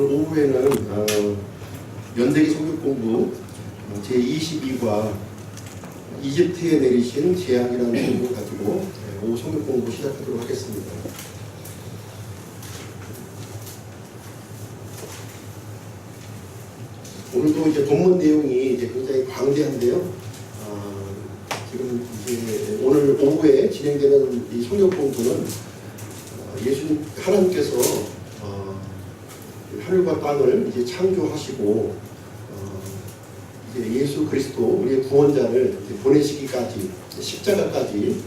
오늘 오후에는 연대기 성경 공부 제22과 이집트에 내리신 재앙이라는 제목을 가지고 오후 성경 공부 시작하도록 하겠습니다. 오늘도 이제 본문 내용이 이제 굉장히 광대한데요. 지금 이제 오늘 오후에 진행되는 이 성경 공부는 예수님 하나님께서 하늘과 땅을 이제 창조하시고 이제 예수 그리스도 우리의 구원자를 이제 보내시기까지 십자가까지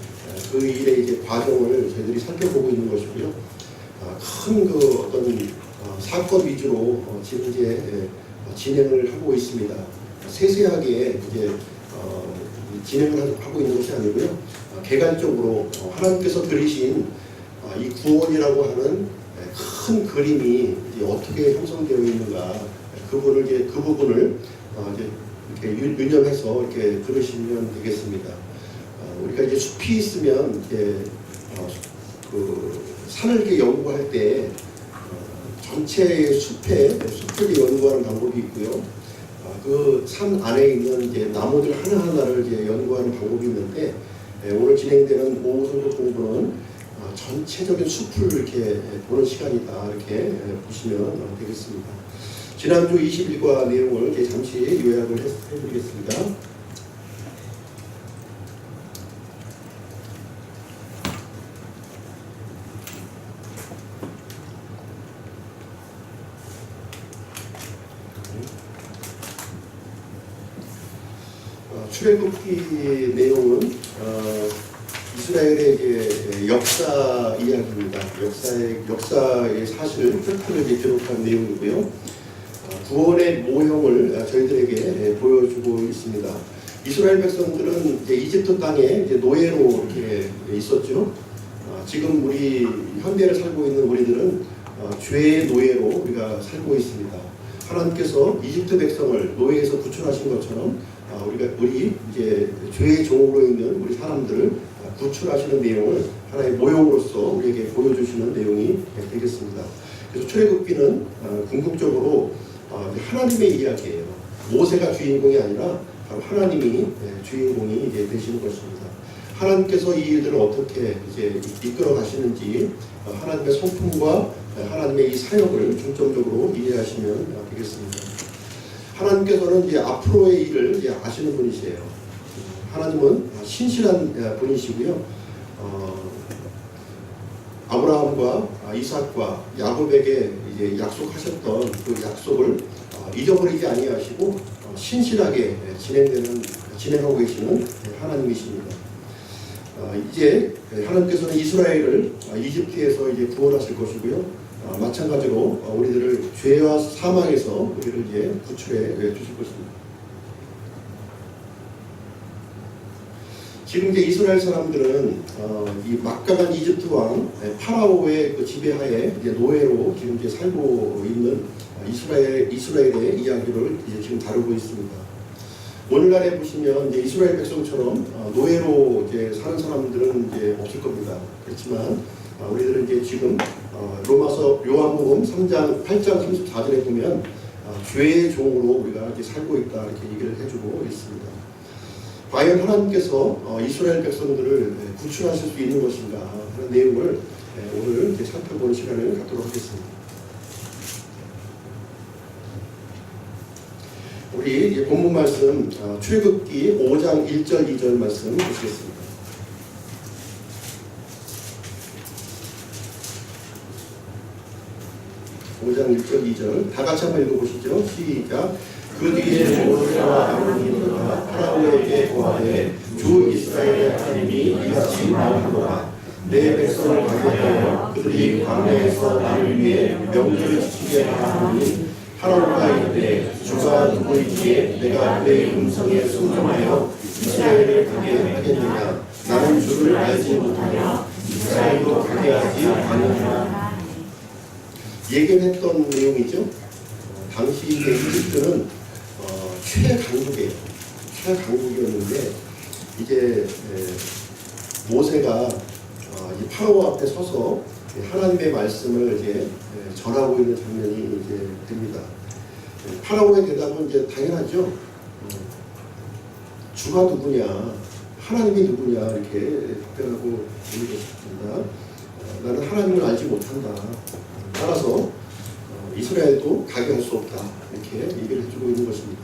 그 일의 이제 과정을 저희들이 살펴보고 있는 것이고요. 큰 그 어떤 사건 위주로 지금 이제 진행을 하고 있습니다. 세세하게 이제 진행을 하고 있는 것이 아니고요. 개괄적으로 하나님께서 그리신 이 구원이라고 하는 큰 그림이 이제 어떻게 형성되어 있는가 그 부분을 이제 이렇게 유념해서 이렇게 들으시면 되겠습니다. 우리가 이제 숲이 있으면 이제 그 산을 이렇게 연구할 때 전체의 숲을 연구하는 방법이 있고요. 그 산 안에 있는 이제 나무들 하나하나를 이제 연구하는 방법이 있는데 오늘 진행되는 오후 성경 공부는 전체적인 숲을 이렇게 보는 시간이다 이렇게 보시면 되겠습니다. 지난주 21과 내용을 이제 잠시 요약을 해드리겠습니다. 출애굽기 내용은 이스라엘의 이제 역사 이야기입니다. 역사의 사실 팩트를 이제 기록한 내용이고요. 구원의 모형을 저희들에게 보여주고 있습니다. 이스라엘 백성들은 이제 이집트 땅에 이제 노예로 이렇게 있었죠. 지금 우리 현대를 살고 있는 우리들은 죄의 노예로 우리가 살고 있습니다. 하나님께서 이집트 백성을 노예에서 구출하신 것처럼 우리 이제 죄의 종으로 있는 우리 사람들을 구출하시는 내용을 하나의 모형으로서 우리에게 보여주시는 내용이 되겠습니다. 그래서 출애굽기는 궁극적으로 하나님의 이야기예요. 모세가 주인공이 아니라 바로 하나님이 주인공이 이제 되시는 것입니다. 하나님께서 이 일들을 어떻게 이제 이끌어 가시는지 하나님의 성품과 하나님의 이 사역을 중점적으로 이해하시면 되겠습니다. 하나님께서는 이제 앞으로의 일을 이제 아시는 분이세요. 하나님은 신실한 분이시고요. 아브라함과 이삭과 야곱에게 이제 약속하셨던 그 약속을 잊어버리지 아니하시고 신실하게 진행하고 계시는 하나님이십니다. 이제 하나님께서는 이스라엘을 이집트에서 이제 구원하실 것이고요. 마찬가지로 우리들을 죄와 사망에서 우리를 이제 구출해 주실 것입니다. 지금 이제 이스라엘 사람들은 이 막강한 이집트 왕 파라오의 그 지배하에 이제 노예로 지금 이제 살고 있는 이스라엘의 이야기를 이제 지금 다루고 있습니다. 오늘날에 보시면 이제 이스라엘 백성처럼 노예로 이제 사는 사람들은 이제 없을 겁니다. 그렇지만 우리들은 이제 지금 요한복음 3장 8장 34절에 보면 죄의 종으로 우리가 이제 살고 있다 이렇게 얘기를 해주고 있습니다. 과연 하나님께서 이스라엘 백성들을 구출하실 수 있는 것인가 하는 내용을 오늘 이제 살펴보는 시간을 갖도록 하겠습니다. 우리 이제 본문 말씀 출애굽기 5장 1절 2절 말씀 보시겠습니다. 5장 1절 2절 다 같이 한번 읽어보시죠. 시작. 그 뒤에 모세와 아론이 파라오에게 고하되 주 이스라엘의 하나님이 이같이 말하노라. 내 백성을 가게하여 그들이 광야에서 나를 위해 명절을 지키게 하노니 파라오가 이르되 주가 누구이기에 내가 그의 음성에 순종하여 이스라엘을 가게 하겠느냐. 나는 주를 알지 못하냐. 이스라엘도 가게 하지 않으냐. 예견했던 내용이죠. 당시 이집트는 최강국이었는데 이제 모세가 이 파라오 앞에 서서 하나님의 말씀을 이제 전하고 있는 장면이 이제 됩니다. 파라오의 대답은 이제 당연하죠. 주가 누구냐, 하나님이 누구냐 이렇게 답변하고 있는 것입니다. 나는 하나님을 알지 못한다. 따라서 이스라엘도 가게 할 수 없다. 이렇게 얘기를 해주고 있는 것입니다.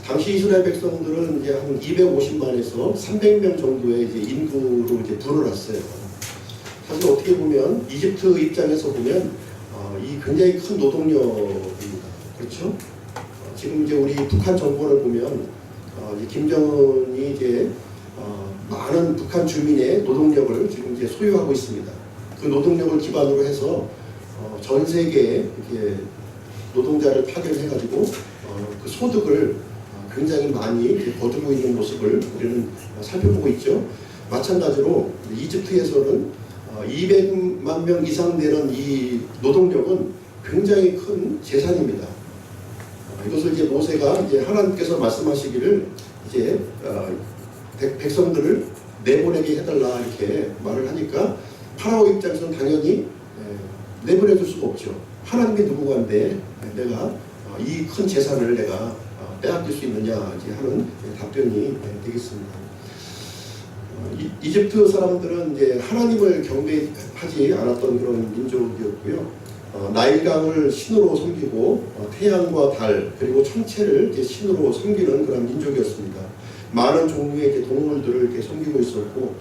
당시 이스라엘 백성들은 이제 한 250만에서 300명 정도의 이제 인구로 이제 불어났어요. 사실 어떻게 보면 이집트 입장에서 보면 이 굉장히 큰 노동력입니다. 그렇죠? 지금 이제 우리 북한 정권을 보면 이제 김정은이 이제 많은 북한 주민의 노동력을 지금 이제 소유하고 있습니다. 그 노동력을 기반으로 해서 전 세계에 이렇게 노동자를 파견해가지고 그 소득을 굉장히 많이 거두고 있는 모습을 우리는 살펴보고 있죠. 마찬가지로 이집트에서는 200만 명 이상 되는 이 노동력은 굉장히 큰 재산입니다. 이것을 이제 모세가 이제 하나님께서 말씀하시기를 이제 백성들을 내보내게 해달라 이렇게 말을 하니까 파라오 입장에서는 당연히 내보내줄 수가 없죠. 하나님이 누구간데 내가 이 큰 재산을 내가 빼앗길 수 있느냐 하는 답변이 되겠습니다. 이집트 사람들은 이제 하나님을 경배하지 않았던 그런 민족이었고요. 나일강을 신으로 섬기고 태양과 달 그리고 천체를 이제 신으로 섬기는 그런 민족이었습니다. 많은 종류의 이제 동물들을 이렇게 섬기고 있었고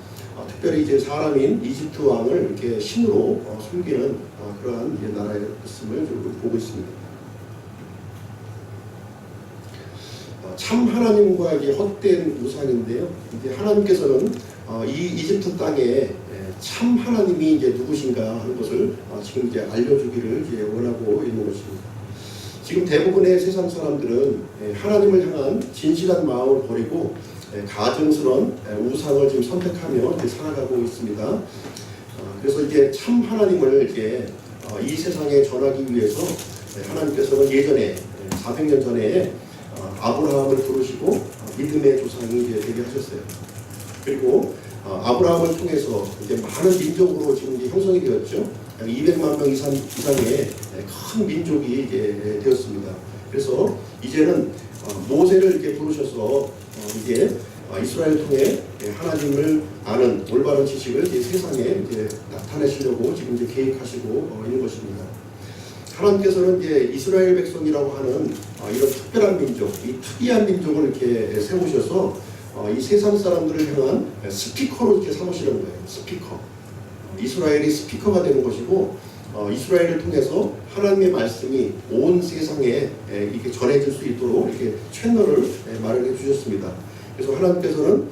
특별히 이제 사람인 이집트 왕을 이렇게 신으로 섬기는 그러한 이제 나라였음을 보고 있습니다. 참 하나님과 이제 헛된 우상인데요. 이제 하나님께서는 이 이집트 땅에 참 하나님이 이제 누구신가 하는 것을 지금 이제 알려주기를 이제 원하고 있는 것입니다. 지금 대부분의 세상 사람들은 하나님을 향한 진실한 마음을 버리고 가증스러운 우상을 지금 선택하며 이제 살아가고 있습니다. 그래서 이제 참 하나님을 이제 이 세상에 전하기 위해서 하나님께서는 예전에 400년 전에 아브라함을 부르시고 믿음의 조상이 이제 되게 하셨어요. 그리고 아브라함을 통해서 이제 많은 민족으로 지금 이제 형성이 되었죠. 약 200만 명 이상의 큰 민족이 이제 되었습니다. 그래서 이제는 모세를 이렇게 부르셔서 이제 이스라엘을 통해 하나님을 아는 올바른 지식을 이제 세상에 이제 나타내시려고 지금 이제 계획하시고 있는 것입니다. 하나님께서는 이제 이스라엘 백성이라고 하는 이런 특별한 민족, 이 특이한 민족을 이렇게 세우셔서 이 세상 사람들을 향한 스피커로 이렇게 삼으시는 거예요. 스피커. 이스라엘이 스피커가 되는 것이고 이스라엘을 통해서 하나님의 말씀이 온 세상에 이렇게 전해질 수 있도록 이렇게 채널을 마련해 주셨습니다. 그래서 하나님께서는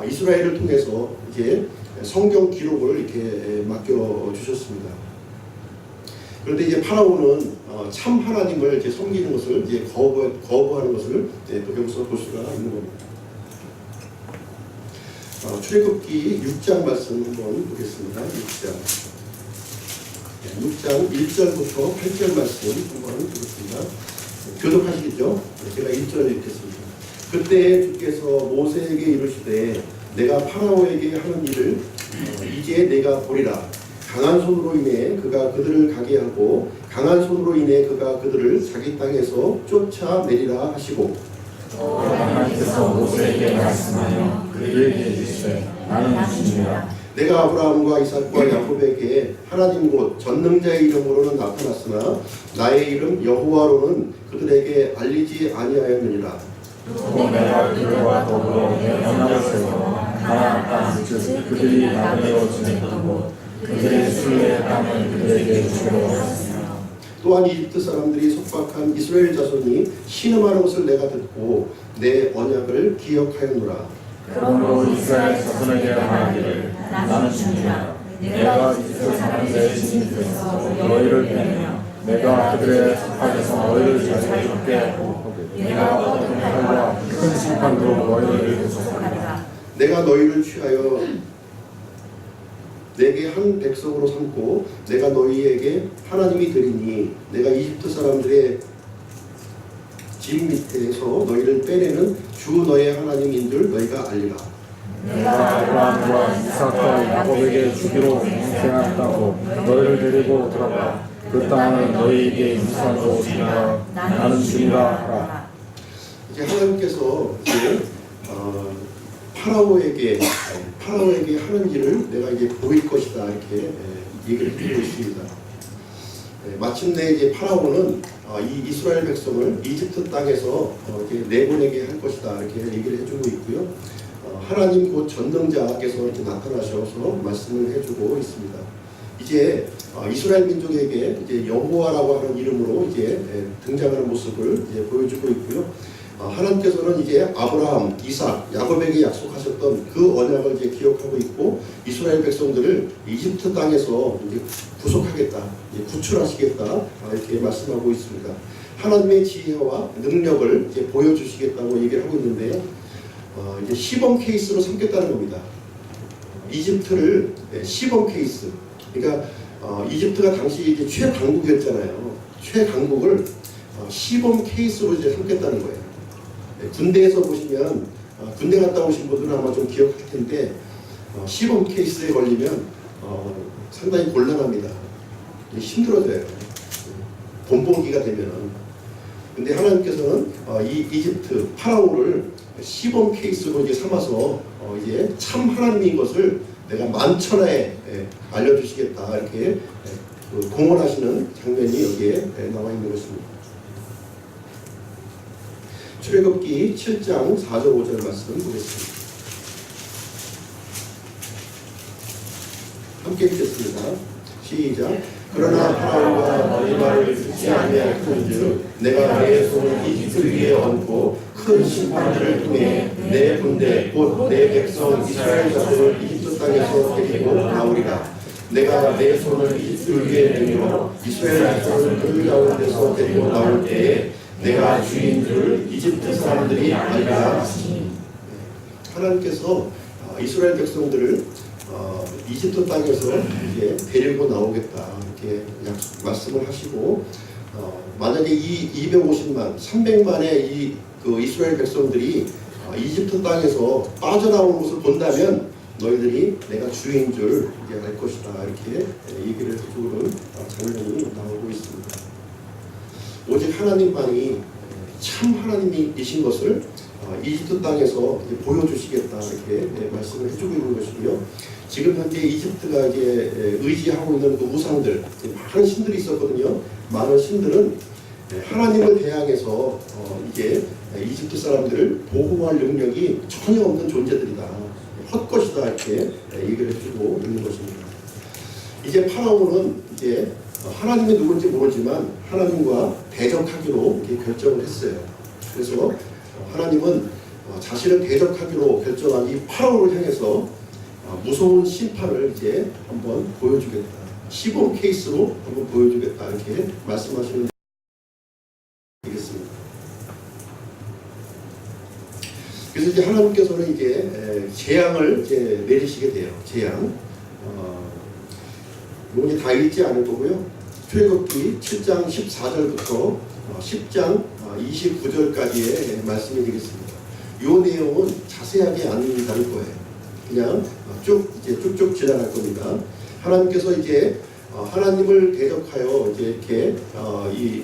이스라엘을 통해서 이제 성경 기록을 이렇게 맡겨 주셨습니다. 그런데 이제 파라오는 참 하나님을 이제 섬기는 것을 이제 거부하는 것을 또 여기서 볼 수가 있는 겁니다. 출애굽기 6장 말씀 한번 보겠습니다. 6장 1절부터 8절 말씀 한번 보겠습니다. 교독하시겠죠? 제가 1절 읽겠습니다. 그때 주께서 모세에게 이르시되 내가 파라오에게 하는 일을 이제 내가 보리라. 강한 손으로 인해 그가 그들을 가게 하고 강한 손으로 인해 그가 그들을 자기 땅에서 쫓아내리라 하시고 하나님께서 모세에게 말씀하여 그에게 이르시되 나는 주니라. 내가 아브라함과 이삭과 야곱에게 하나님 곧 전능자의 이름으로는 나타났으나 나의 이름 여호와로는 그들에게 알리지 아니하였느니라. 또 내가 그들과 더불어 언약을 세워 가나안 땅 즉 그들이 나무로 지냈던 곳 그들의 순례의 땅을 그들에게 주기로 하였으며 또한 이집트 사람들이 속박한 이스라엘 자손이 신음하는 것을 내가 듣고 내 언약을 기억하였노라. 그러므로 이스라엘 자손에게 말하기를 나는 주니라. 내가 이스라엘 사람들의 진입에서 너희를 빼내며 내가 그들의 속박에서 너희를 잘 죽게 하고 내가 어떤 칼과 큰 심판으로 너희를 구속하리라. 내가 너희를 취하여 내게 한 백성으로 삼고 내가 너희에게 하나님이 되리니 내가 이집트 사람들의 집 밑에서 너희를 빼내는 주 너의 하나님인 줄 너희가 알리라. 내가 아브라함과 이삭과 야곱에게 주기로 맹세한 땅으로 너희를 데리고 들어가 그 땅을 너희에게 유산으로 주리라. 나는 주니라 하라. 이제 하나님께서 이제 파라오에게 하는 일을 내가 이제 보일 것이다 이렇게 얘기를 드리고 있습니다. 마침내 이제 파라오는 이 이스라엘 백성을 이집트 땅에서 이렇게 내보내게 할 것이다 이렇게 얘기를 해주고 있고요. 하나님 곧 전능자께서 이렇게 나타나셔서 말씀을 해주고 있습니다. 이제 이스라엘 민족에게 이제 여호와라고 하는 이름으로 이제 등장하는 모습을 이제 보여주고 있고요. 하나님께서는 이제 아브라함, 이삭, 야곱에게 약속하셨던 그 언약을 이제 기억하고 있고 이스라엘 백성들을 이집트 땅에서 이제 구속하겠다, 이제 구출하시겠다 이렇게 말씀하고 있습니다. 하나님의 지혜와 능력을 이제 보여주시겠다고 얘기를 하고 있는데요. 이제 시범 케이스로 삼겠다는 겁니다. 이집트를 시범 케이스. 그러니까 이집트가 당시 이제 최강국이었잖아요. 최강국을 시범 케이스로 이제 삼겠다는 거예요. 군대에서 보시면 군대 갔다 오신 분들은 아마 좀 기억할 텐데 시범 케이스에 걸리면 상당히 곤란합니다. 힘들어져요. 본보기가 되면은. 근데 하나님께서는 이 이집트 파라오를 시범 케이스로 이제 삼아서 이제 참 하나님인 것을 내가 만천하에 알려주시겠다 이렇게 공언하시는 장면이 여기에 나와 있는 것입니다. 출애굽기 7장 4절 5절 말씀 보겠습니다. 함께 읽겠습니다. 시작. 그러나 파라오가 너희 말을 듣지 아니하였은즉 내가 내 손을 이집트 위에 얹고 큰 심판들을 통해 내 군대 곧 내 백성 이스라엘 자손을 이집트 땅에서 데리고 나오리라. 내가 내 손을 이집트 위에 내밀어 이스라엘 자손을 그 가운데서 데리고 나올 때에 내가 주인 줄 이집트 사람들이 알리라. 하나님께서 이스라엘 백성들을 이집트 땅에서 이제 데리고 나오겠다 이렇게 말씀을 하시고 만약에 이 250만, 300만의 그 이스라엘 백성들이 이집트 땅에서 빠져나오는 것을 본다면 너희들이 내가 주인 줄 이제 알 것이다 이렇게 얘기를 해주는 장면이 나오고 있습니다. 오직 하나님만이 참 하나님이신 것을 이집트 땅에서 이제 보여주시겠다 이렇게 말씀을 해주고 있는 것이고요. 지금 현재 이집트가 이제 의지하고 있는 그 우상들, 많은 신들이 있었거든요. 많은 신들은 하나님을 대항해서 이제 이집트 사람들을 보호할 능력이 전혀 없는 존재들이다. 헛것이다 이렇게 얘기를 해주고 있는 것입니다. 이제 파라오는 이제 하나님이 누군지 모르지만 하나님과 대적하기로 이렇게 결정을 했어요. 그래서 하나님은 자신을 대적하기로 결정한 이 파라오를 향해서 무서운 심판을 이제 한번 보여주겠다. 시범 케이스로 한번 보여주겠다 이렇게 말씀하시는 되겠습니다. 그래서 이제 하나님께서는 이제 재앙을 이제 내리시게 돼요. 재앙. 이건 다 읽지 않을 거고요. 출애굽기 7장 14절부터 10장 29절까지의 말씀이 되겠습니다. 이 내용은 자세하게 안 다룰 거예요. 그냥 쭉쭉 지나갈 겁니다. 하나님께서 이제 하나님을 대적하여 이제 이렇게 이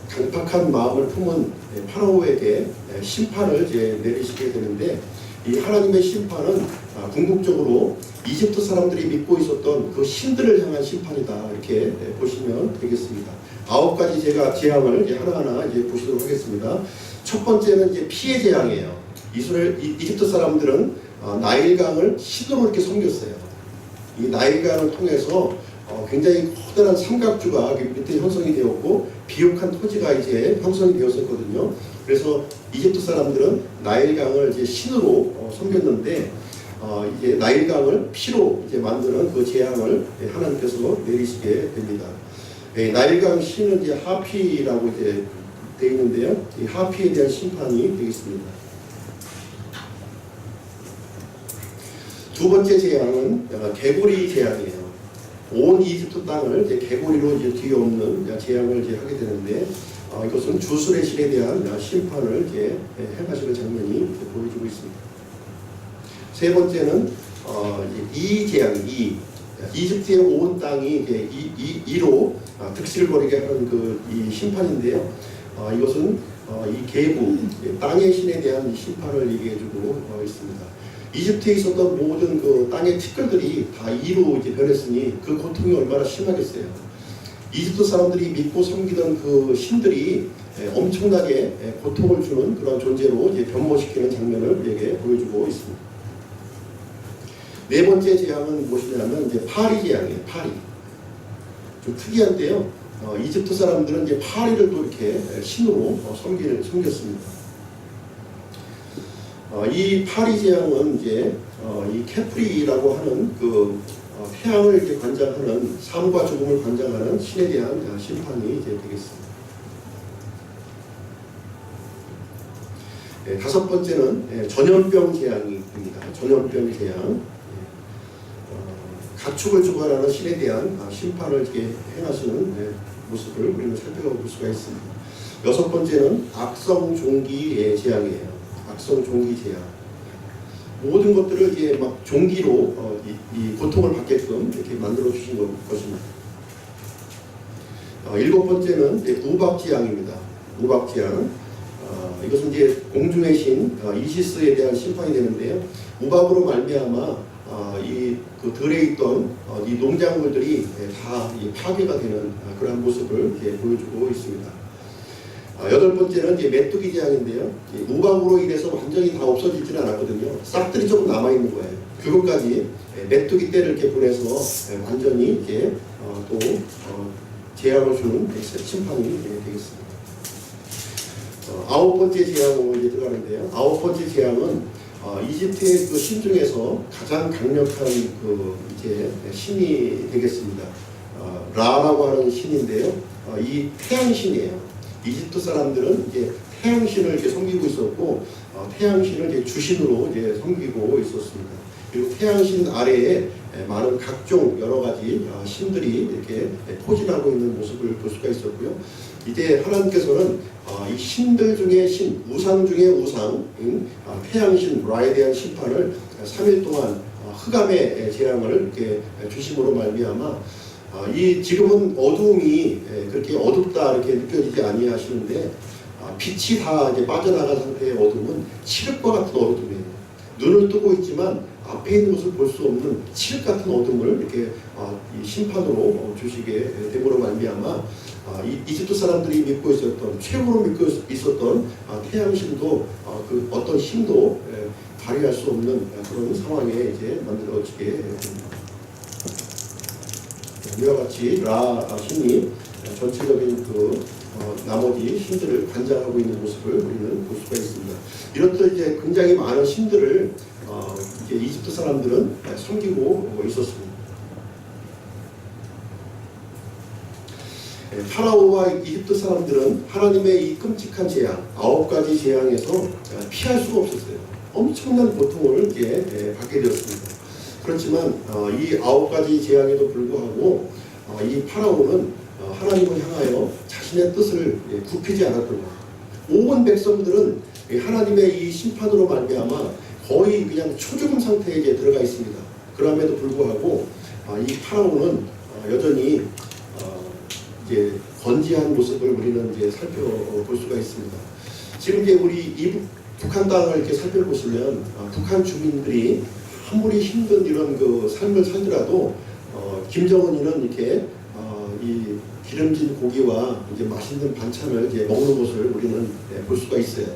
강팍한 마음을 품은 파라오에게 심판을 이제 내리시게 되는데 이 하나님의 심판은 궁극적으로 이집트 사람들이 믿고 있었던 그 신들을 향한 심판이다 이렇게 보시면 되겠습니다. 9가지 제가 재앙을 이제 하나하나 이제 보시도록 하겠습니다. 첫 번째는 이제 피해 재앙이에요. 이집트 사람들은 나일강을 신으로 이렇게 섬겼어요. 이 나일강을 통해서 굉장히 커다란 삼각주가 밑에 형성이 되었고 비옥한 토지가 이제 형성이 되었었거든요. 그래서 이집트 사람들은 나일강을 이제 신으로 섬겼는데 이제 나일강을 피로 이제 만드는 그 재앙을 하나님께서 내리시게 됩니다. 나일강 신은 이제 하피라고 이제 되어 있는데요. 이 하피에 대한 심판이 되겠습니다. 두 번째 재앙은 개구리 재앙이에요. 온 이집트 땅을 이제 개구리로 이제 뒤엎는 재앙을 이제 하게 되는데 이것은 주술의 신에 대한 심판을 이제 행하시는 장면이 보여주고 있습니다. 세 번째는 이 재앙, 이집트의 온 땅이 이제 이로 득실거리게 하는 이 심판인데요. 이것은 이 계부, 땅의 신에 대한 이 심판을 얘기해주고 있습니다. 이집트에 있었던 모든 그 땅의 티끌들이 다 이로 이제 변했으니 그 고통이 얼마나 심하겠어요. 이집트 사람들이 믿고 섬기던 그 신들이 엄청나게 고통을 주는 그런 존재로 이제 변모시키는 장면을 우리에게 보여주고 있습니다. 네 번째 재앙은 무엇이냐면 이제 파리 재앙이에요. 파리. 좀 특이한데요. 이집트 사람들은 이제 파리를 또 이렇게 신으로 섬겼습니다. 이 파리 재앙은 이제 이 케프리라고 하는 그 태양을 이렇게 관장하는 삶과 죽음을 관장하는 신에 대한 심판이 이제 되겠습니다. 다섯 번째는 전염병 재앙입니다. 전염병 재앙. 가축을 주관하는 신에 대한 심판을 이렇게 행하시는 모습을 우리는 살펴볼 수가 있습니다. 여섯 번째는 악성 종기의 재앙이에요. 악성 종기 재앙. 모든 것들을 이제 막 종기로 이 고통을 받게끔 이렇게 만들어 주신 것입니다. 일곱 번째는 우박 재앙입니다. 우박 재앙. 이것은 이제 공중의 신 이시스에 대한 심판이 되는데요. 우박으로 말미암아 그 들에 있던 이 농작물들이 다 파괴가 되는 그러한 모습을 이제 보여주고 있습니다. 여덟 번째는 이제 메뚜기 재앙인데요. 우박으로 인해서 완전히 다 없어지지는 않았거든요. 싹들이 조금 남아 있는 거예요. 그것까지 메뚜기 떼를 이렇게 보내서 완전히 이제 또 재앙을 주는 심판이 되겠습니다. 아홉 번째 재앙으로 이제 들어가는데요. 아홉 번째 재앙은 이집트의 그 신 중에서 가장 강력한 그 이제 신이 되겠습니다. 라라고 하는 신인데요. 이 태양신이에요. 이집트 사람들은 이제 태양신을 이렇게 섬기고 있었고, 태양신을 이제 주신으로 이제 섬기고 있었습니다. 그리고 태양신 아래에 많은 각종 여러 가지 신들이 이렇게 포진하고 있는 모습을 볼 수가 있었고요. 이제 하나님께서는 이 신들 중에 신, 우상 중에 우상인 태양신 라에 대한 심판을 3일 동안 흑암의 재앙을 이렇게 주심으로 말미암아 이 지금은 어두움이 그렇게 어둡다 이렇게 느껴지지 아니하시는데 빛이 다 이제 빠져나간 상태의 어둠은 칠흑과 같은 어둠이에요. 눈을 뜨고 있지만 앞에 있는 것을 볼 수 없는 칠흑 같은 어둠을 이렇게 이 심판으로 주시게 됨으로 말미암아 이집트 사람들이 믿고 있었던 최고로 믿고 있었던 태양신도 그 어떤 힘도 발휘할 수 없는 그런 상황에 이제 만들어지게 됩니다. 이와 같이 라 신이 전체적인 그 나머지 신들을 관장하고 있는 모습을 우리는 볼 수가 있습니다. 이렇듯 이제 굉장히 많은 신들을 이제 이집트 사람들은 섬기고 있었습니다. 파라오와 이집트 사람들은 하나님의 이 끔찍한 재앙, 9가지 재앙에서 피할 수가 없었어요. 엄청난 고통을 이제 받게 되었습니다. 그렇지만 이 9가지 재앙에도 불구하고 이 파라오는 하나님을 향하여 자신의 뜻을 굽히지 않았던 거예요. 온 백성들은 하나님의 이 심판으로 말미암아 거의 그냥 초죽음 상태에 이제 들어가 있습니다. 그럼에도 불구하고 이 파라오는 여전히 이제 건재한 모습을 우리는 이제 살펴볼 수가 있습니다. 지금 이제 우리 이 북한 땅을 이렇게 살펴보시면 북한 주민들이 아무리 힘든 이런 그 삶을 살더라도 김정은이는 이렇게 이 기름진 고기와 이제 맛있는 반찬을 이제 먹는 것을 우리는 볼 수가 있어요.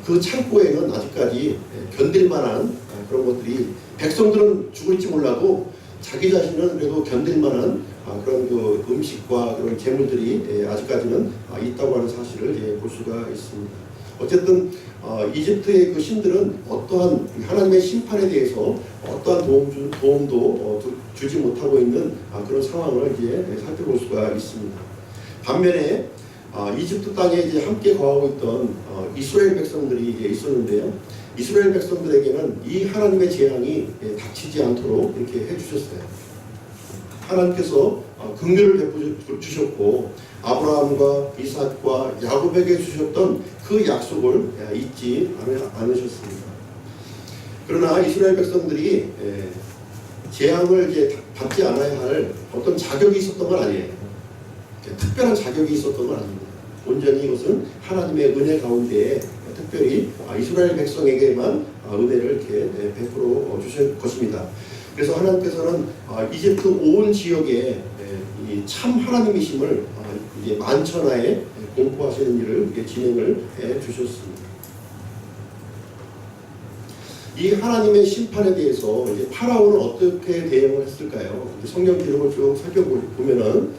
그 창고에는 아직까지 견딜 만한 그런 것들이 백성들은 죽을지 몰라도 자기 자신은 그래도 견딜 만한 그런 그 음식과 그런 재물들이 아직까지는 있다고 하는 사실을 볼 수가 있습니다. 어쨌든 이집트의 그 신들은 어떠한 하나님의 심판에 대해서 어떠한 도움도 주지 못하고 있는 그런 상황을 이제 살펴볼 수가 있습니다. 반면에 이집트 땅에 이제 함께 거하고 있던 이스라엘 백성들이 이제 있었는데요. 이스라엘 백성들에게는 이 하나님의 재앙이 닥치지 않도록 이렇게 해주셨어요. 하나님께서 긍휼을 베풀어 주셨고 아브라함과 이삭과 야곱에게 주셨던 그 약속을 잊지 않으셨습니다. 그러나 이스라엘 백성들이 재앙을 이제 받지 않아야 할 어떤 자격이 있었던 건 아니에요. 특별한 자격이 있었던 건 아닙니다. 온전히 이것은 하나님의 은혜 가운데 특별히 이스라엘 백성에게만 은혜를 이렇게 베풀어 주실 것입니다. 그래서 하나님께서는 이집트 온 지역에 이 참 하나님이심을 이제 만천하에 공포하시는 일을 이렇게 진행을 해 주셨습니다. 이 하나님의 심판에 대해서 이제 파라오는 어떻게 대응을 했을까요? 성경 기록을 쭉 살펴보면은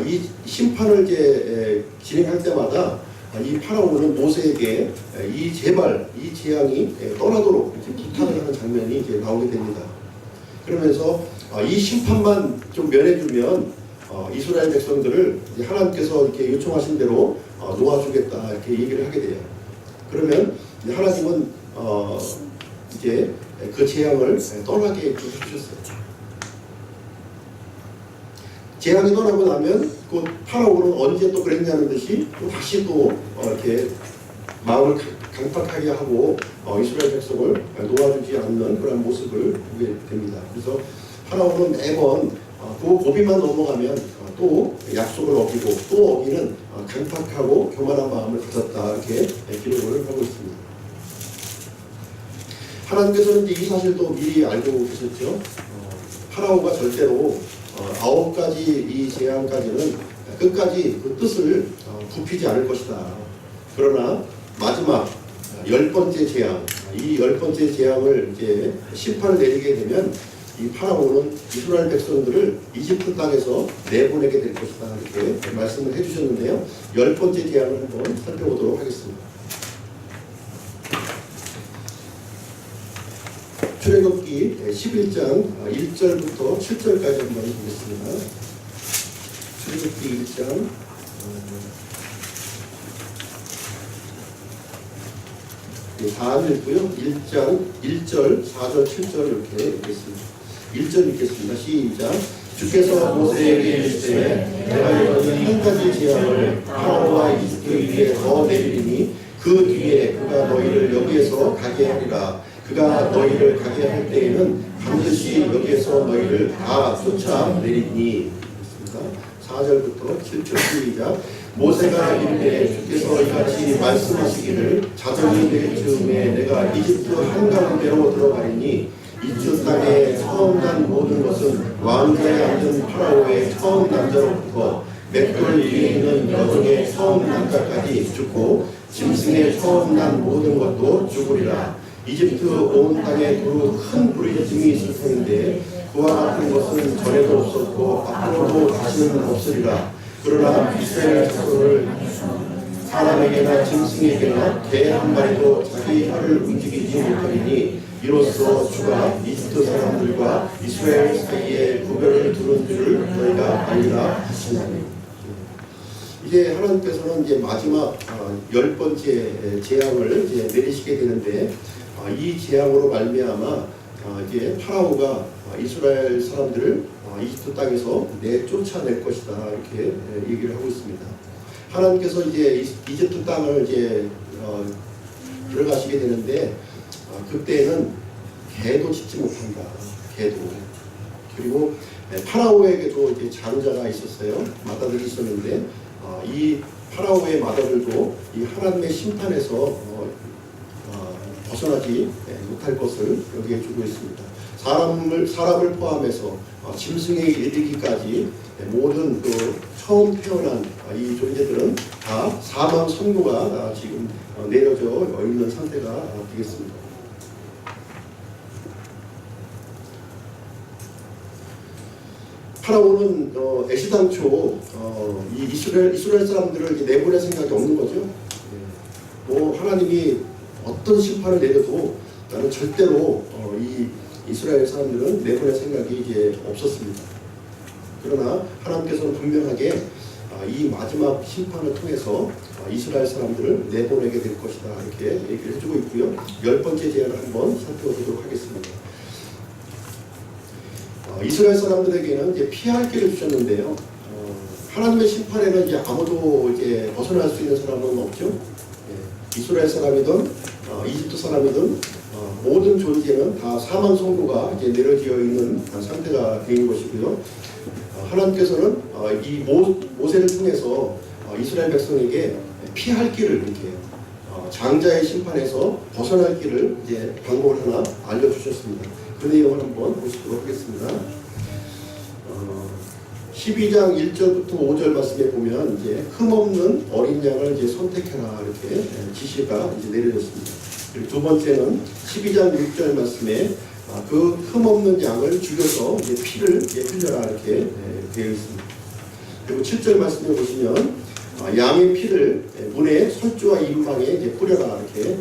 이 심판을 이제 진행할 때마다 이 파라오는 모세에게 제발 이 재앙이 떠나도록 이렇게 부탁을 하는 장면이 이제 나오게 됩니다. 그러면서 이 심판만 좀 면해주면 이스라엘 백성들을 이제 하나님께서 이렇게 요청하신 대로 놓아주겠다 이렇게 얘기를 하게 돼요. 그러면 이제 하나님은 이제 그 재앙을 떠나게 해주셨어요. 재앙이 떠나고 나면 그 파라오는 언제 또 그랬냐는 듯이 또 다시 또 이렇게 마음을 강팍하게 하고 이스라엘 백성을 놓아주지 않는 그런 모습을 보게 됩니다. 그래서 파라오는 매번 그 고비만 넘어가면 또 약속을 어기고 또 어기는 강팍하고 교만한 마음을 가졌다 이렇게 기록을 하고 있습니다. 하나님께서는 이 사실도 미리 알고 계셨죠. 파라오가 절대로 9가지 이 재앙까지는 끝까지 그 뜻을 굽히지 않을 것이다. 그러나 마지막 10번째 재앙, 이 10번째 재앙을 이제 심판을 내리게 되면 이 파라오는 이스라엘 백성들을 이집트 땅에서 내보내게 될 것이다 이렇게 말씀을 해주셨는데요. 10번째 재앙을 한번 살펴보도록 하겠습니다. 출애굽기 11장 1절부터 7절까지 한번 보겠습니다. 출애굽기 1장 4안 읽고요. 1장 1절, 4절, 7절 이렇게 읽겠습니다. 1절 읽겠습니다. 시작. 주께서 모세에게 이르시되 내가 이러는 한 가지 재앙을 파라오와 이집트 위에 더 내리리니 그 뒤에 그가 너희를 여기에서 가게 하리라. 그가 너희를 가게 할 때에는 반드시 여기에서 너희를 다 쫓아내리니. 4절부터 7절 시작. 모세가 이르되 주께서 이같이 말씀하시기를 자정이 될 즈음에 내가 이집트 한가운데로 들어가리니 이집트 땅에 처음 난 모든 것은 왕자에 앉은 파라오의 처음 남자로부터 맷돌 위에 있는 여종의 처음 남자까지 죽고 짐승의 처음 난 모든 것도 죽으리라. 이집트 온 땅에 두루 큰 부르짖음이 있을 터인데 그와 같은 것은 전에도 없었고 앞으로도 다시는 없으리라. 그러나 이스라엘 자손을 사람에게나 짐승에게나 개 한 마리도 자기 혀를 움직이지 못하리니 이로써 주가 이집트 사람들과 이스라엘 사이에 구별을 두는 줄을 너희가 알리라 하시나니. 이제 하나님께서는 이제 마지막 10번째 재앙을 이제 내리시게 되는데 이 재앙으로 말미암아 이제 파라오가 이스라엘 사람들을 이집트 땅에서 내쫓아낼 것이다 이렇게 얘기를 하고 있습니다. 하나님께서 이제 이집트 땅을 이제 들어가시게 되는데 그때는 개도 짖지 못한다. 개도. 그리고 파라오에게도 이제 장자가 있었어요. 마다들이 있었는데 이 파라오의 마다들도 이 하나님의 심판에서 벗어나지 못할 것을 여기에 주고 있습니다. 사람을 포함해서 짐승에 이르기까지 모든 그 처음 태어난 이 존재들은 다 사망 선고가 지금 내려져 있는 상태가 되겠습니다. 파라오는 애시당초 이 이스라엘 사람들을 이제 내보낼 생각이 없는 거죠. 뭐 하나님이 어떤 심판을 내려도 나는 절대로 이 이스라엘 사람들은 내보낼 생각이 이제 없었습니다. 그러나 하나님께서는 분명하게 이 마지막 심판을 통해서 이스라엘 사람들을 내보내게 될 것이다 이렇게 얘기를 해주고 있고요. 10번째 재앙을 한번 살펴보도록 하겠습니다. 이스라엘 사람들에게는 이제 피할 길을 주셨는데요. 하나님의 심판에는 이제 아무도 이제 벗어날 수 있는 사람은 없죠. 이스라엘 사람이든 이집트 사람이든 모든 존재는 다 사망 선고가 이제 내려지어 있는 상태가 되는 것이고요. 하나님께서는 이 모세를 통해서 이스라엘 백성에게 피할 길을 이렇게 장자의 심판에서 벗어날 길을 이제 방법을 하나 알려주셨습니다. 그 내용을 한번 보시도록 하겠습니다. 12장 1절부터 5절 말씀에 보면 이제 흠없는 어린 양을 이제 선택해라 이렇게 지시가 이제 내려졌습니다. 그리고 두 번째는 12장 6절 말씀에 그 흠없는 양을 죽여서 이제 피를 이제 흘려라 이렇게 되어 있습니다. 그리고 7절 말씀에 보시면 양의 피를 문의 설주와 임방에 이제 뿌려라 이렇게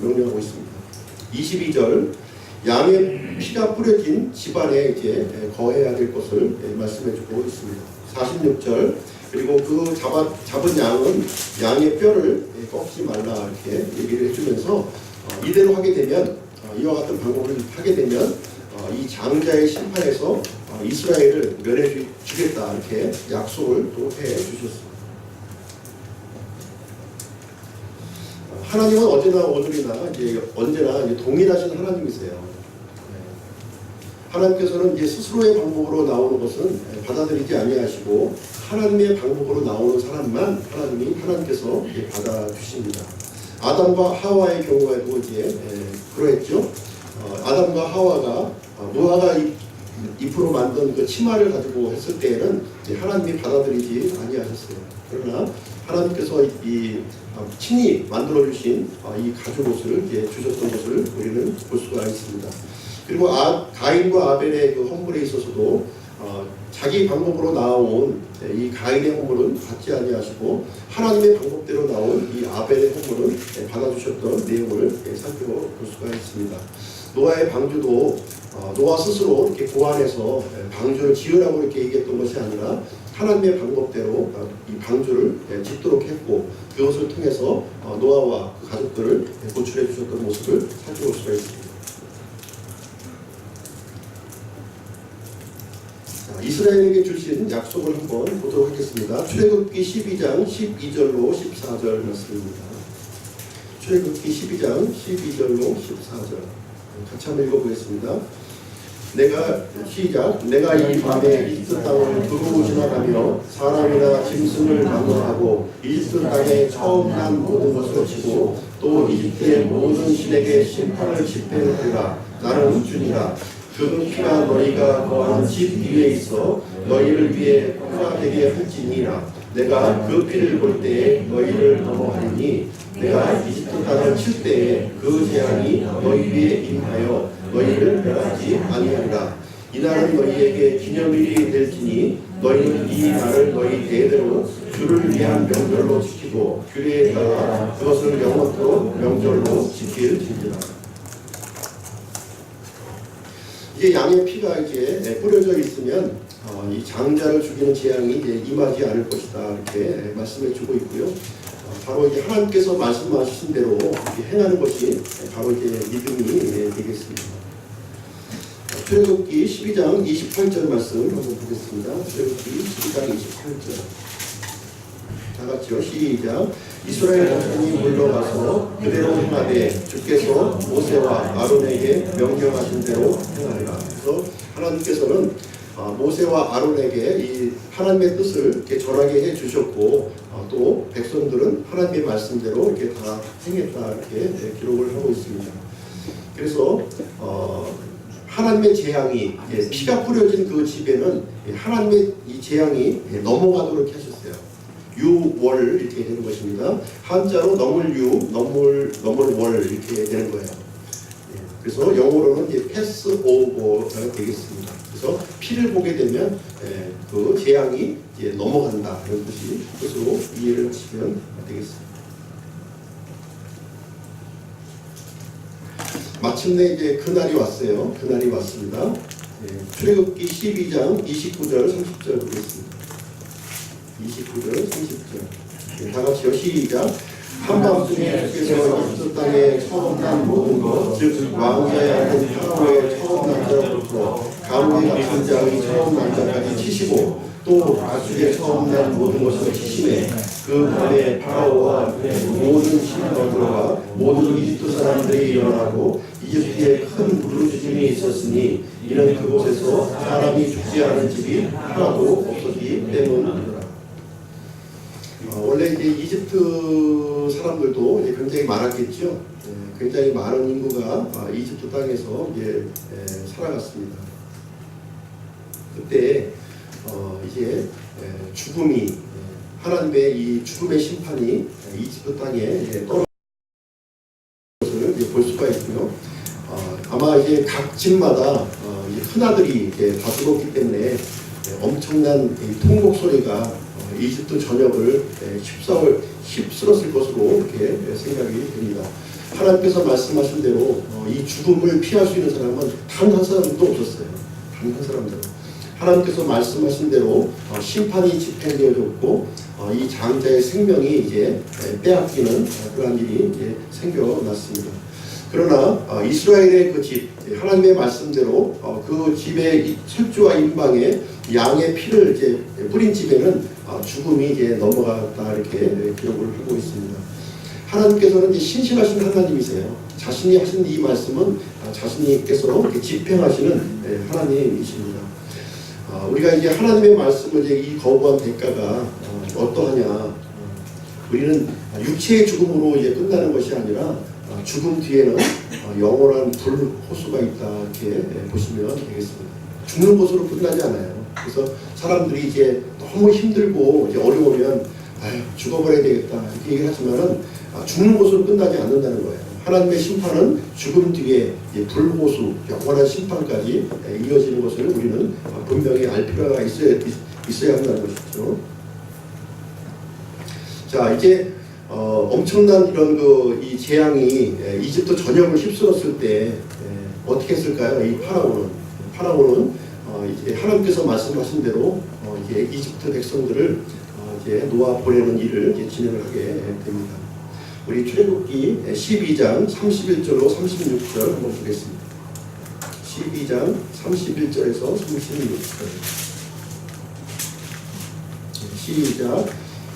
명령하고 있습니다. 22절 양의 피가 뿌려진 집안에 이제 거해야 될 것을 말씀해주고 있습니다. 46절 그리고 그 잡은 양은 양의 뼈를 꺾지 말라 이렇게 얘기를 해주면서 이대로 하게 되면 이와 같은 방법을 하게 되면 이 장자의 심판에서 이스라엘을 면해 주겠다 이렇게 약속을 또 해 주셨습니다. 하나님은 어제나 오늘이나 이제 언제나 이제 동일하신 하나님이세요. 하나님께서는 이제 스스로의 방법으로 나오는 것은 받아들이지 아니하시고 하나님의 방법으로 나오는 사람만 하나님께서 이제 받아주십니다. 아담과 하와의 경우에도 이제 그러했죠. 아담과 하와가 무화과 잎으로 만든 그 치마를 가지고 했을 때에는 하나님이 받아들이지 아니하셨어요. 그러나 하나님께서 친히 만들어 주신 이 가죽옷을 이제 주셨던 것을 우리는 볼 수가 있습니다. 그리고 가인과 아벨의 그 헌물에 있어서도 자기 방법으로 나온 이 가인의 헌물은 받지 아니하시고 하나님의 방법대로 나온 이 아벨의 헌물은 받아주셨던 내용을 살펴볼 수가 있습니다. 노아의 방주도 노아 스스로 이렇게 고안해서 방주를 지으라고 이렇게 얘기했던 것이 아니라 하나님의 방법대로 이 방주를 짓도록 했고 그것을 통해서 노아와 그 가족들을 구출해 주셨던 모습을 살펴볼 수가 있습니다. 이스라엘에게 주신 약속을 한번 보도록 하겠습니다. 출애굽기 12장 12절로 14절 말씀입니다. 출애굽기 12장 12절로 14절 같이 한번 읽어보겠습니다. 내가 이 밤에 이집트 땅을 두루 지나가며 사람이나 짐승을 막론하고 이집트 땅에 처음 난 모든 것을 치고 또 이집트의 모든 신에게 심판을 집행하리라. 나는 주니라. 그 피가 너희가 거하는 집 위에 있어 너희를 위해 표가 되게 할지니라. 내가 그 피를 볼 때에 너희를 넘어가리니 내가 이집트 땅을 칠 때에 그 재앙이 너희 위에 임하여 너희를 멸하지 아니하리라. 이날은 너희에게 기념일이 될지니 너희는 이 날을 너희 대대로 주를 위한 명절로 지키고 규례에 따라 그것을 영원토록 명절로 지킬지니라. 이제 양의 피가 이제 뿌려져 있으면 이 장자를 죽이는 재앙이 이제 임하지 않을 것이다 이렇게 말씀해 주고 있고요. 바로 이제 하나님께서 말씀하신 대로 이렇게 행하는 것이 바로 이제 믿음이 되겠습니다. 출애굽기 12장 28절 말씀 한번 보겠습니다. 출애굽기 12장 28절 다 같이요. 시작. 이스라엘 자손이 물러가서 그대로 행하되 주께서 모세와 아론에게 명령하신 대로 행하리라. 그래서 하나님께서는 모세와 아론에게 이 하나님의 뜻을 이렇게 전하게 해 주셨고 또 백성들은 하나님의 말씀대로 이렇게 다 행했다 이렇게 기록을 하고 있습니다. 그래서 하나님의 재앙이 피가 뿌려진 그 집에는 하나님의 이 재앙이 넘어가도록 하셨어요. 유월 이렇게 되는 것입니다. 한자로 넘을유, 넘을월 이렇게 되는 거예요. 그래서 영어로는 이제 패스 오버가 되겠습니다. 그래서 피를 보게 되면 그 재앙이 이제 넘어간다 이런 뜻으로 이해를 하시면 되겠습니다. 마침내 이제 그날이 왔어요. 그날이 왔습니다. 출애굽기 12장 29절 30절 보겠습니다. 29절 30절 다 같이요. 시작. 한밤중에 주께서 이집트 땅에 처음 난 모든 것, 즉 왕자의 아들 파라오의 처음 난 자부터 가문의 같은 자의 처음 난 자까지 치시고 또 가축의 처음 난 모든 것을 치심해 그 밤에 파라오와 모든 신하들과 모든 이집트 사람들이 일어나고 이집트에 큰 부르짖음이 있었으니 이는 그곳에서 사람이 죽지 않은 집이 하나도 없었기 때문이더라. 원래 이제 이집트 사람들도 굉장히 많았겠죠. 굉장히 많은 인구가 이집트 땅에서 살아갔습니다. 그때 이제 죽음이 하나님의 이 죽음의 심판이 이집트 땅에 떨어진 것을 볼 수가 있고요. 아마 이제 각 집마다 큰 아들이 다 죽었기 때문에 엄청난 통곡 소리가 이집트 전역을 휩쓸었을 것으로 이렇게 생각이 됩니다. 하나님께서 말씀하신 대로 이 죽음을 피할 수 있는 사람은 단 한 사람도 없었어요. 단 한 사람도. 하나님께서 말씀하신 대로 심판이 집행되어졌고 이 장자의 생명이 이제 빼앗기는 그러한 일이 이제 생겨났습니다. 그러나 이스라엘의 그 집, 하나님의 말씀대로 그 집의 철주와 임방에 양의 피를 이제 뿌린 집에는 죽음이 이제 넘어갔다 이렇게 기록을 하고 있습니다. 하나님께서는 이제 신실하신 하나님이세요. 자신이 하신 이 말씀은 자신께서 이렇게 집행하시는 하나님이십니다. 우리가 이제 하나님의 말씀을 이제 이 거부한 대가가 어떠하냐? 우리는 육체의 죽음으로 이제 끝나는 것이 아니라 죽음 뒤에는 영원한 불호수가 있다 이렇게 보시면 되겠습니다. 죽는 것으로 끝나지 않아요. 그래서 사람들이 이제 너무 힘들고 이제 어려우면 죽어버려야 되겠다 이렇게 얘기를 하지만은 죽는 것으로 끝나지 않는다는 거예요. 하나님의 심판은 죽음 뒤에 불호수, 영원한 심판까지 이어지는 것을 우리는 분명히 알 필요가 있어야 한다는 것이죠. 자, 이제 엄청난 이런 이 재앙이 이집트 전역을 휩쓸었을 때 어떻게 했을까요? 이 파라오는 이제 하나님께서 말씀하신 대로 이제 이집트 백성들을 이제 놓아 보내는 일을 이제 진행을 하게 됩니다. 우리 출애굽기 12장 31절로 36절 한번 보겠습니다. 12장 31절에서 36절. 시작.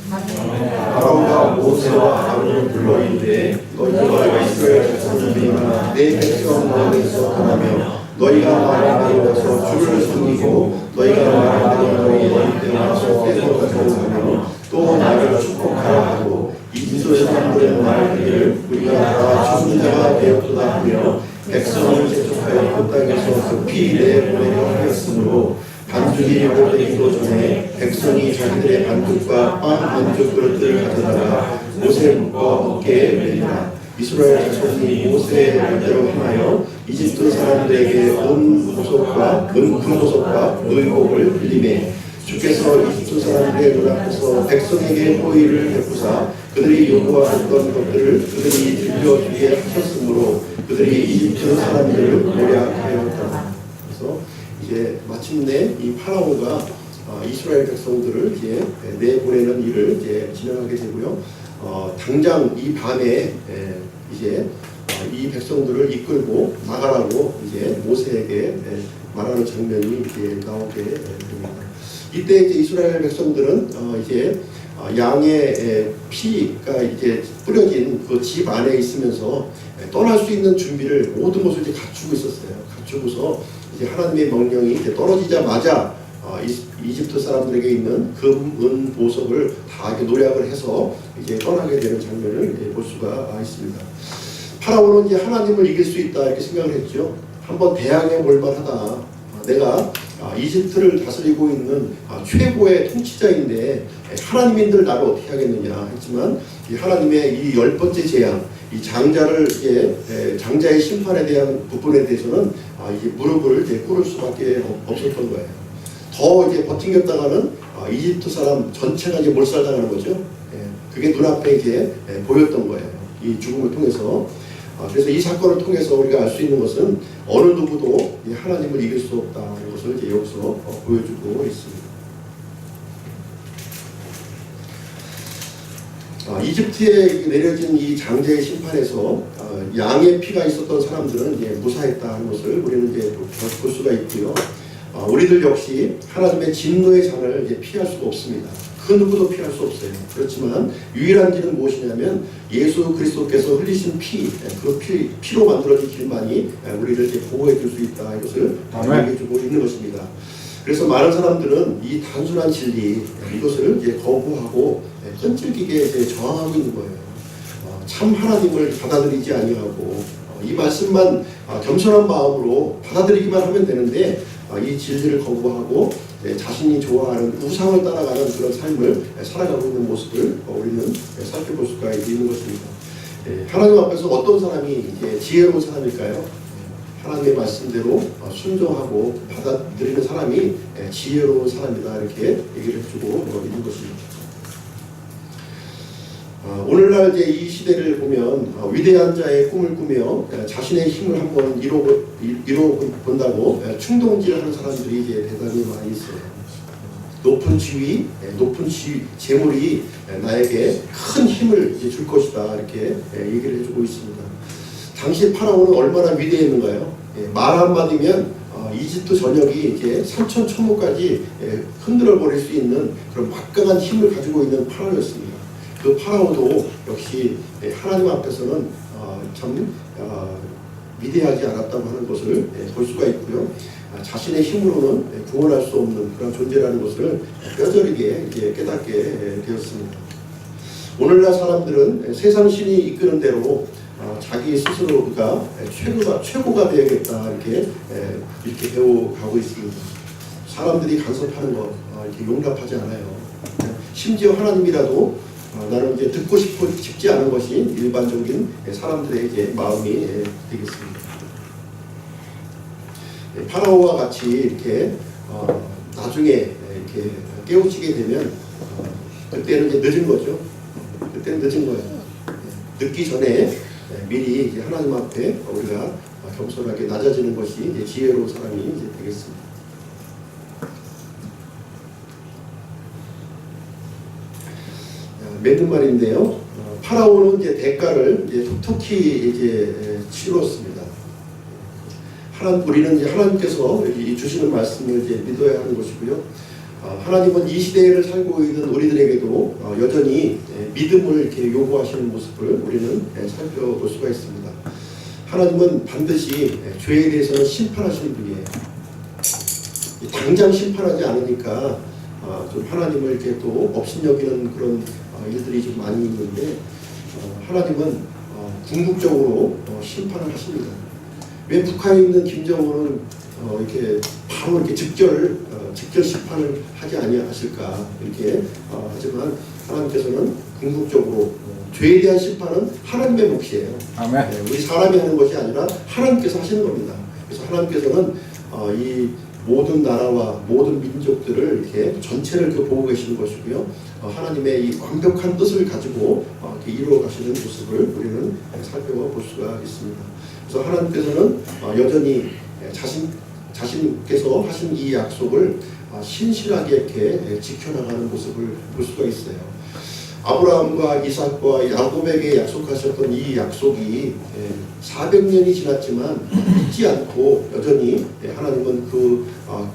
파라오가 모세와 아론을 불러 이르되 너희가 이스라엘 백성들이나 내 백성 너희에서 떠나며 너희가 말한 대로 가서 주를 섬기고 너희가 말한 대로 너희 때 와서 떼서 가져오며 또 나를 축복하라 하고 이집트 사람들의 말하기를 우리가 다 죽은 자가 되었도다 하며 백성을 재촉하여 그 땅에서 급히 내보내려 하였으므로 반죽이 오래되기도 전에 백성이 자기들의 반죽과 빵 반죽 그릇들을 가져다가 모세의 목과 어깨에 매리라. 이스라엘 자손이 모세의 말대로 행하여 이집트 사람들에게 금보석과 의복을 빌리매 주께서 이집트 사람들의 눈앞에서 백성에게 호의를 베푸사 그들이 요구하였던 것들을 그들이 들려주게 하셨으므로 그들이 이집트 사람들을 모략하였다. 그래서 이제 마침내 이 파라오가 이스라엘 백성들을 이제 내보내는 일을 이제 진행하게 되고요. 당장 이 밤에 이제 이 백성들을 이끌고 나가라고 이제 모세에게 말하는 장면이 이제 나오게 됩니다. 이때 이제 이스라엘 백성들은 이제 양의 피가 이제 뿌려진 그 집 안에 있으면서 떠날 수 있는 준비를 모든 것을 이제 갖추고 있었어요. 갖추고서 이제 하나님의 명령이 이제 떨어지자마자 이집트 사람들에게 있는 금, 은, 보석을 다 이렇게 노력을 해서 이제 떠나게 되는 장면을 볼 수가 있습니다. 파라오는 이제 하나님을 이길 수 있다 이렇게 생각을 했죠. 한번 대항해 볼 만하다. 내가 이집트를 다스리고 있는 최고의 통치자인데 하나님인들 나를 어떻게 하겠느냐 했지만 이 하나님의 이 10번째 재앙, 이 장자의 심판에 대한 부분에 대해서는 이제 무릎을 이제 꿇을 수밖에 없었던 거예요. 더 이제 버팅겼다가는 이집트 사람 전체가 이제 몰살당하는 거죠. 그게 눈앞에 이제 보였던 거예요. 이 죽음을 통해서. 그래서 이 사건을 통해서 우리가 알 수 있는 것은 어느 누구도 하나님을 이길 수 없다는 것을 이제 여기서 보여주고 있습니다. 이집트에 내려진 이 장자의 심판에서 양의 피가 있었던 사람들은 이제 무사했다는 것을 우리는 이제 볼 수가 있고요. 우리들 역시 하나님의 진노의 잔을 이제 피할 수가 없습니다. 그 누구도 피할 수 없어요. 그렇지만 유일한 길은 무엇이냐면 예수 그리스도께서 흘리신 그 피로 만들어진 길만이 우리를 이제 보호해 줄 수 있다. 이것을 얘기해 주고 있는 것입니다. 그래서 많은 사람들은 이 단순한 진리 이것을 이제 거부하고 끈질기게 이제 저항하고 있는 거예요. 참 하나님을 받아들이지 아니하고 이 말씀만 겸손한 마음으로 받아들이기만 하면 되는데 이 진리를 거부하고 자신이 좋아하는 우상을 따라가는 그런 삶을 살아가고 있는 모습을 우리는 살펴볼 수가 있는 것입니다. 하나님 앞에서 어떤 사람이 이제 지혜로운 사람일까요? 하나님의 말씀대로 순종하고 받아들이는 사람이 지혜로운 사람이다 이렇게 얘기를 해주고 있는 것입니다. 오늘날 이제 이 시대를 보면 위대한 자의 꿈을 꾸며 자신의 힘을 한번 이뤄본다고 충동질하는 사람들이 이제 대단히 많이 있어요. 높은 지위, 재물이 나에게 큰 힘을 줄 것이다 이렇게 얘기를 해주고 있습니다. 당시 파라오는 얼마나 위대했는가요? 말 한마디면 이집트 전역이 이제 산천초목까지 흔들어 버릴 수 있는 그런 막강한 힘을 가지고 있는 파라오였습니다. 그 파라오도 역시 하나님 앞에서는 참 위대하지 않았다고 하는 것을 볼 수가 있고요. 자신의 힘으로는 구원할 수 없는 그런 존재라는 것을 뼈저리게 이제 깨닫게 되었습니다. 오늘날 사람들은 세상 신이 이끄는 대로 자기 스스로가 최고가 되어야겠다 이렇게 배워가고 있습니다. 사람들이 간섭하는 것 이렇게 용납하지 않아요. 심지어 하나님이라도 나는 이제 듣고 싶지 않은 것이 일반적인 사람들의 이제 마음이 되겠습니다. 파라오와 같이 이렇게 나중에 이렇게 깨우치게 되면 그때는 이제 늦은 거죠. 그때는 늦은 거예요. 늦기 전에 미리 이제 하나님 앞에 우리가 겸손하게 낮아지는 것이 이제 지혜로운 사람이 이제 되겠습니다. 맺는 말인데요. 파라오는 이제 대가를 이제 톡톡히 이제 치렀습니다. 우리는 이제 하나님께서 주시는 말씀을 이제 믿어야 하는 것이고요. 하나님은 이 시대를 살고 있는 우리들에게도 여전히 믿음을 이렇게 요구하시는 모습을 우리는 살펴볼 수가 있습니다. 하나님은 반드시 죄에 대해서는 심판하시는 분이에요. 당장 심판하지 않으니까 좀 하나님을 이렇게 또 업신여기는 그런 일들이 좀 많이 있는데 하나님은 궁극적으로 심판을 하십니다. 왜 북한에 있는 김정은은 이렇게 바로 이렇게 직결 심판을 하지 아니하실까 이렇게 하지만 하나님께서는 궁극적으로 죄에 대한 심판은 하나님의 몫이에요. 아멘. 우리 사람이 하는 것이 아니라 하나님께서 하시는 겁니다. 그래서 하나님께서는 이 모든 나라와 모든 민족들을 이렇게 전체를 보고 계시는 것이고요. 하나님의 이 완벽한 뜻을 가지고 이렇게 이루어 가시는 모습을 우리는 살펴볼 수가 있습니다. 그래서 하나님께서는 여전히 자신께서 하신 이 약속을 신실하게 이렇게 지켜나가는 모습을 볼 수가 있어요. 아브라함과 이삭과 야곱에게 약속하셨던 이 약속이 400년이 지났지만 잊지 않고 여전히 하나님은 그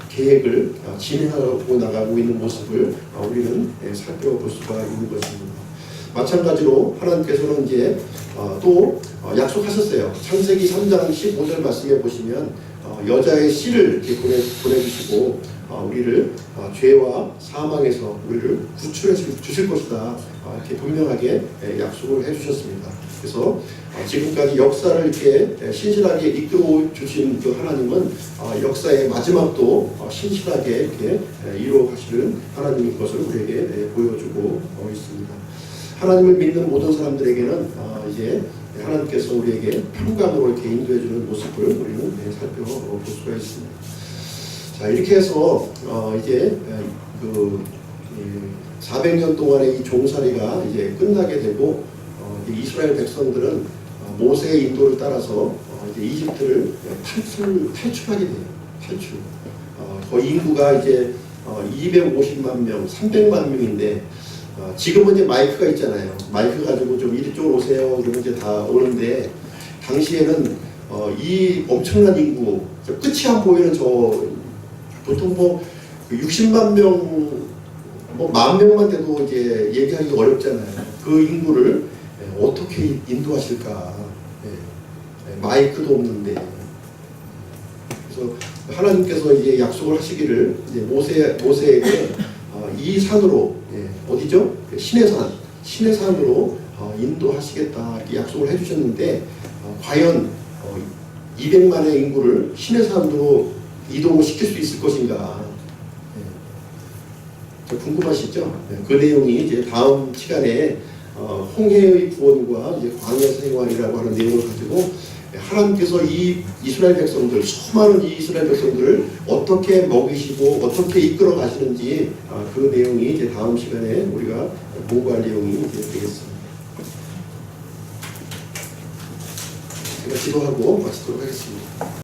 계획을 진행하고 나가고 있는 모습을 우리는 살펴볼 수가 있는 것입니다. 마찬가지로 하나님께서는 이제 또 약속하셨어요. 창세기 3장 15절 말씀에 보시면 여자의 씨를 이렇게 보내주시고 우리를 죄와 사망에서 우리를 구출해 주실 것이다. 이렇게 분명하게 약속을 해주셨습니다. 그래서 지금까지 역사를 이렇게 신실하게 이끌어 주신 그 하나님은 역사의 마지막도 신실하게 이렇게 이루어 가시는 하나님인 것을 우리에게 보여주고 있습니다. 하나님을 믿는 모든 사람들에게는 이제 하나님께서 우리에게 평강으로 이렇게 인도해 주는 모습을 우리는 살펴볼 수가 있습니다. 자, 이렇게 해서 이제 그 400년 동안의 이 종살이가 이제 끝나게 되고 이스라엘 백성들은 모세의 인도를 따라서 이제 이집트를 탈출하게 돼요. 탈출. 거의 인구가 이제 250만 명, 300만 명인데 지금은 이제 마이크가 있잖아요. 마이크 가지고 좀 이쪽으로 오세요. 그러면 이제 다 오는데 당시에는 이 엄청난 인구, 끝이 안 보이는 저 보통 뭐 60만 명, 뭐 10,000명만 돼도 이제 얘기하기 어렵잖아요. 그 인구를 어떻게 인도하실까? 마이크도 없는데. 그래서 하나님께서 이제 약속을 하시기를 이제 모세에게 이 산으로, 어디죠? 신의 산으로 인도하시겠다 이렇게 약속을 해주셨는데 과연 200만의 인구를 신의 산으로 이동을 시킬 수 있을 것인가? 궁금하시죠? 그 내용이 이제 다음 시간에 홍해의 구원과 이제 광야 생활이라고 하는 내용을 가지고 하나님께서 이 이스라엘 백성들, 수많은 이 이스라엘 백성들을 어떻게 먹이시고 어떻게 이끌어 가시는지 그 내용이 이제 다음 시간에 우리가 공부할 내용이 이제 되겠습니다. 제가 기도하고 마치도록 하겠습니다.